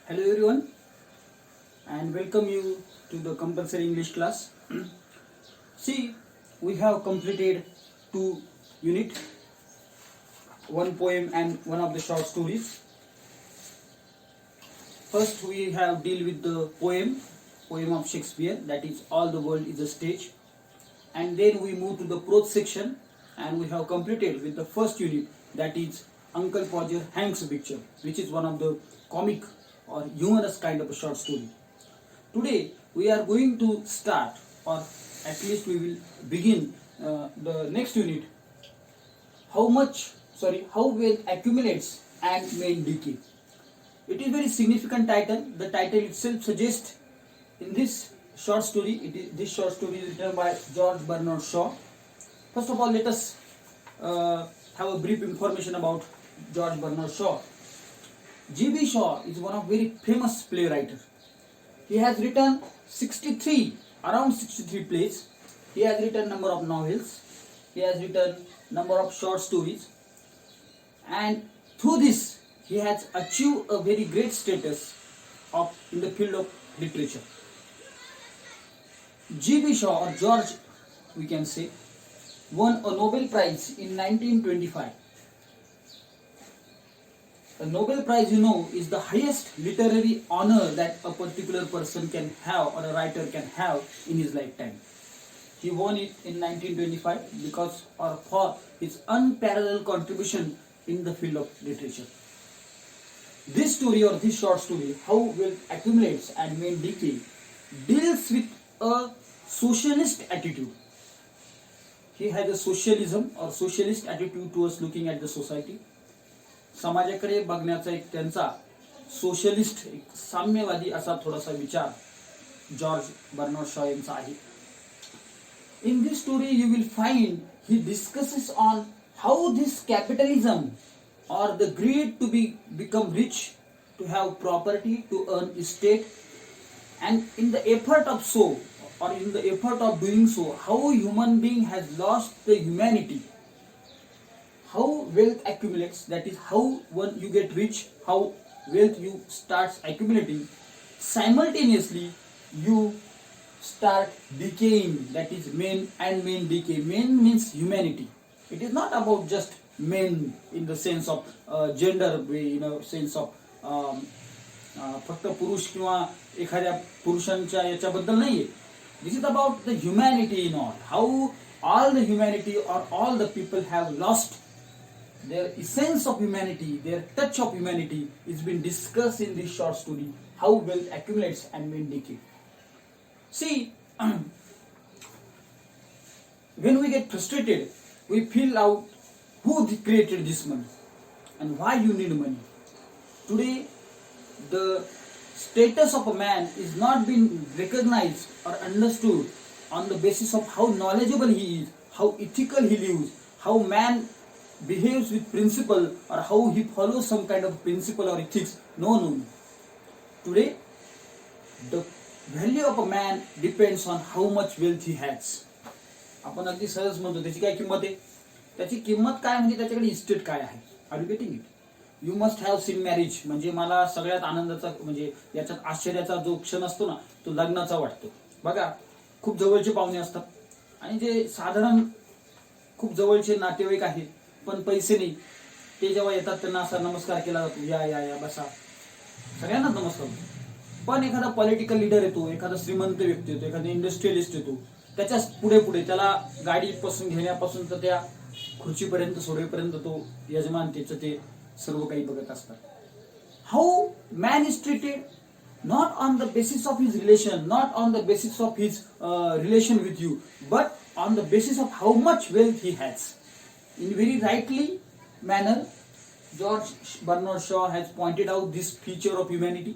Hello everyone and welcome you to the compulsory English class. See, we have completed two unit, one poem and one of the short stories. First we have deal with the poem of Shakespeare, that is All the World is a Stage, and then we move to the prose section and we have completed with the first unit, that is Uncle Podger Hanks Picture, which is one of the comic or humorous kind of a short story. Today we are going to start, or at least we will begin the next unit, how wealth accumulates and may decay. It is very significant title. The title itself suggests in this short story, this short story is written by George Bernard Shaw. First of all, let us have a brief information about George Bernard Shaw. G.B. Shaw is one of very famous playwright. He has written around 63 plays. He has written number of novels. He has written number of short stories. And through this, he has achieved a very great status in the field of literature. G.B. Shaw, or George, we can say, won a Nobel Prize in 1925. The Nobel Prize, is the highest literary honor that a particular person can have or a writer can have in his lifetime. He won it in 1925 because or for his unparalleled contribution in the field of literature. This story, or this short story, How Wealth Accumulates and May Decay, deals with a socialist attitude. He has a socialism or socialist attitude towards looking at the society. समाजाकडे बघण्याचा एक त्यांचा socialist, एक साम्यवादी असा थोडासा विचार George Bernard Shaw यांचा आहे. In this story you will find he discusses on how this capitalism or the greed to become rich, to have property, to earn estate, and in the effort of doing so, how human being has lost the humanity. How wealth accumulates, that is how when you get rich, how wealth you starts accumulating. Simultaneously you start decaying, that is men decay. Men means humanity. It is not about just men in the sense of gender way, sense of फक्त पुरुष किंवा एखाद्या पुरुषांच्या याच्याबद्दल नाहीये. This is about the humanity in all. How all the humanity or all the people have lost their essence of humanity, their touch of humanity is being discussed in this short story, How Wealth Accumulates and May Decay. See, when we get frustrated, we feel out who created this money and why you need money. Today, the status of a man is not being recognized or understood on the basis of how knowledgeable he is, how ethical he lives, how man behaves with principle, or how he follows some kind of principle or ethics. No. Today, the value of a man depends on how much wealth he has. आपण अगदी सहज म्हणतो त्याची काय किंमत आहे, त्याची किंमत काय म्हणजे त्याच्याकडे इस्टेट काय आहे. Are you getting it? You must have seen marriage. म्हणजे मला सगळ्यात आनंदाचा, म्हणजे याच्यात आश्चर्याचा जो क्षण असतो ना, तो लग्नाचा वाटतो. बघा, खूप जवळचे पाहुणे असतात आणि जे साधारण खूप जवळचे नातेवाईक आहेत पण पैसे नाही, ते जेव्हा येतात त्यांना असा नमस्कार केला जातो, या बसा, सगळ्यांना नमस्कार. पण एखादा पॉलिटिकल लीडर येतो, एखादा श्रीमंत व्यक्ती येतो, एखादा इंडस्ट्रियलिस्ट येतो, त्याच्या पुढे त्याला गाडीपासून घेण्यापासून तर त्या खुर्चीपर्यंत सोडवेपर्यंत तो यजमान त्याचं ते सर्व काही बघत असतात. How man is treated not on the basis of his relation, not on the basis of his relation with you, but on the basis of how much wealth he has. In very rightly manner, George Bernard Shaw has pointed out this feature of humanity,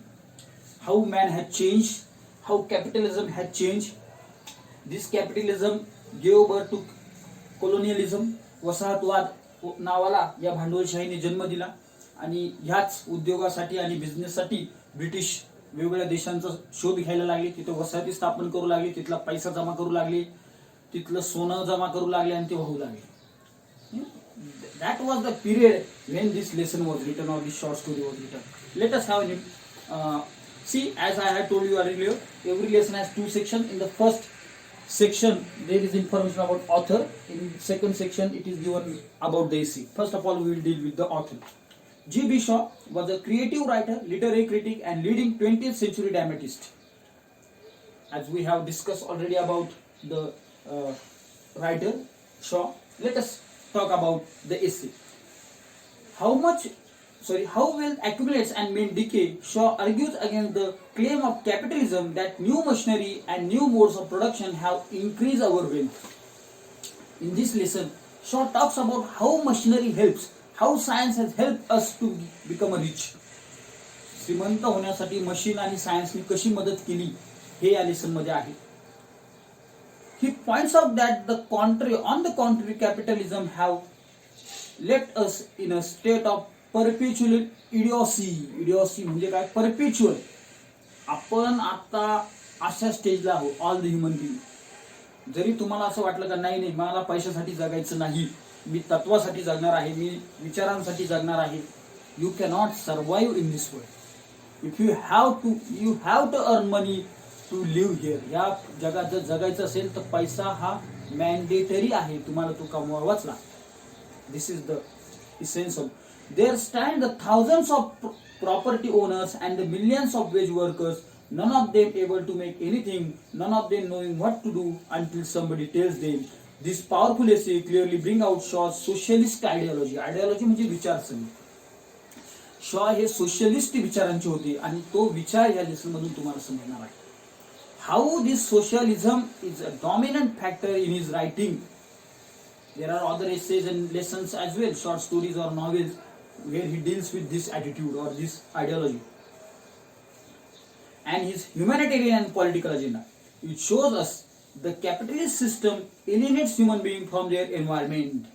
how man had changed, how capitalism had changed. This capitalism gave birth to colonialism, वसाहतवाद नावाला या भांडवलशाहीने जन्म दिला, आणि ह्याच उद्योगासाठी आणि बिझनेससाठी British वेगवेगळ्या देशांचा शोध घ्यायला लागले, तिथे वसाहती स्थापन करू लागले, तिथला पैसा जमा करू लागले, तिथलं सोनं जमा करू लागले आणि ते वाहू लागले. That was the period when this lesson was written or this short story was written. Let us have see, as I had told you earlier, every lesson has two sections. In the first section there is information about author. In second section it is given about the essay. First of all, we will deal with the author. G.B. Shaw was a creative writer, literary critic, and leading 20th century dramatist. As we have discussed already about the writer Shaw, let us talk about the essay. How wealth accumulates and men decay, Shaw argues against the claim of capitalism that new machinery and new modes of production have increased our wealth. In this lesson, Shaw talks about how machinery helps, how science has helped us to become rich. श्रीमंत होण्यासाठी machine आणि सायन्सने कशी मदत केली हे या lesson मध्ये आहे. He points out that on the contrary, capitalism have left us in a state of perpetual idiocy. Idiocy म्हणजे काय? Perpetual. आपण आता अशा स्टेजला आहोत, ऑल द ह्युमन बिंग. जरी तुम्हाला असं वाटलं का नाही मला पैशासाठी जगायचं नाही, मी तत्वासाठी जगणार आहे, मी विचारांसाठी जगणार आहे, you cannot survive in this world. If you have to earn money to live here. या जगात जर जगायचं असेल तर पैसा हा मॅन्डेटरी आहे, तुम्हाला तो कमवावाच लागतो. This is the essence of. There stand the thousands of property owners and the millions of wage workers, none of them able to make anything, none of them knowing what to do until somebody tells them. This powerful essay clearly bring out Shaw's socialist ideology. Ideology म्हणजे विचारसरणी. शॉ हे socialist विचारांचे होते आणि तो विचार या lesson मधून तुम्हाला समजणार आहे. How this socialism is a dominant factor in his writing. There are other essays and lessons as well, short stories or novels, where he deals with this attitude or this ideology. And his humanitarian and political agenda. It shows us the capitalist system alienates human beings from their environment.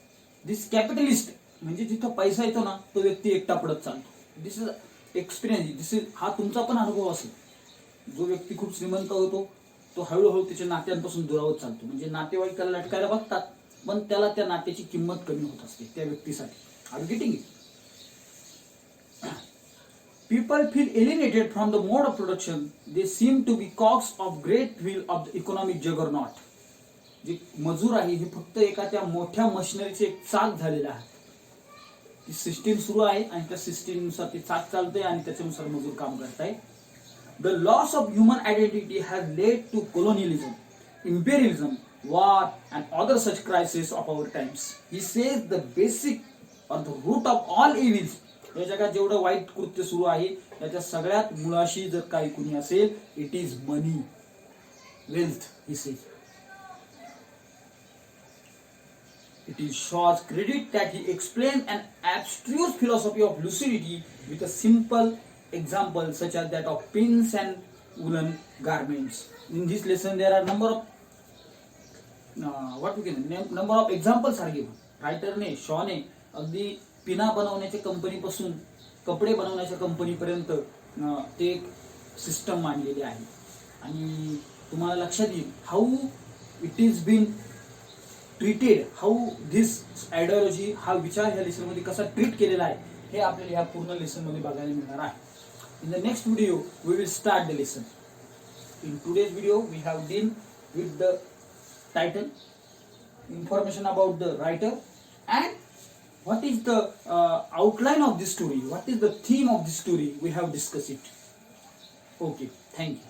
This capitalist म्हणजे जिथं पैसा येतो ना तो व्यक्ती एकटा पडत चालतो. This is experience. हा तुमचा पण अनुभव असेल. जो व्यक्ती खूप श्रीमंत होतो तो हळूहळू त्याच्या नात्यांपासून दुरावत चालतो. म्हणजे नातेवाईक त्याला लटकायला बघतात पण त्याला त्या नात्याची किंमत कमी होत असते त्या व्यक्तीसाठी. Are you getting it? People feel alienated from the mode of production. They seem to be cogs of great wheel of the economic juggernaut. जे मजूर आहे हे फक्त एका त्या मोठ्या मशिनरीचे एक चाक झालेला आहे. ती सिस्टीम सुरू आहे आणि त्या सिस्टीम नुसार ते चाक चालतंय आणि त्याच्यानुसार मजूर काम करताय. The loss of human identity has led to colonialism, imperialism, war and other such crises of our times. He says the basic or the root of all evils. या जगात जेवढं वाईट कृत्य सुरू आहे याच्या सगळ्यात मुळाशी जर काही कुणी असेल, it is money, wealth. He says. It is Shaw's credit that he explained an abstruse philosophy of lucidity with a simple example such as that of pins and woolen garments. In this lesson there are number of examples are given. Writer ने, Shaw ने अगदी पिना बनवण्याच्या कंपनीपासून कपडे बनवण्याच्या कंपनीपर्यंत ते एक system मांडलेली आहे. आणि तुम्हाला लक्षात येईल how it is been treated, how this ideology, हा विचार ह्या लेसन मध्ये कसा ट्रीट केलेला आहे हे आपल्याला ह्या पूर्ण लेसन मध्ये बघायला मिळणार आहे. In the next video we will start the lesson. In today's video we have deal with the title, information about the writer, and what is the outline of this story, what is the theme of this story. We have discussed it. Okay, thank you.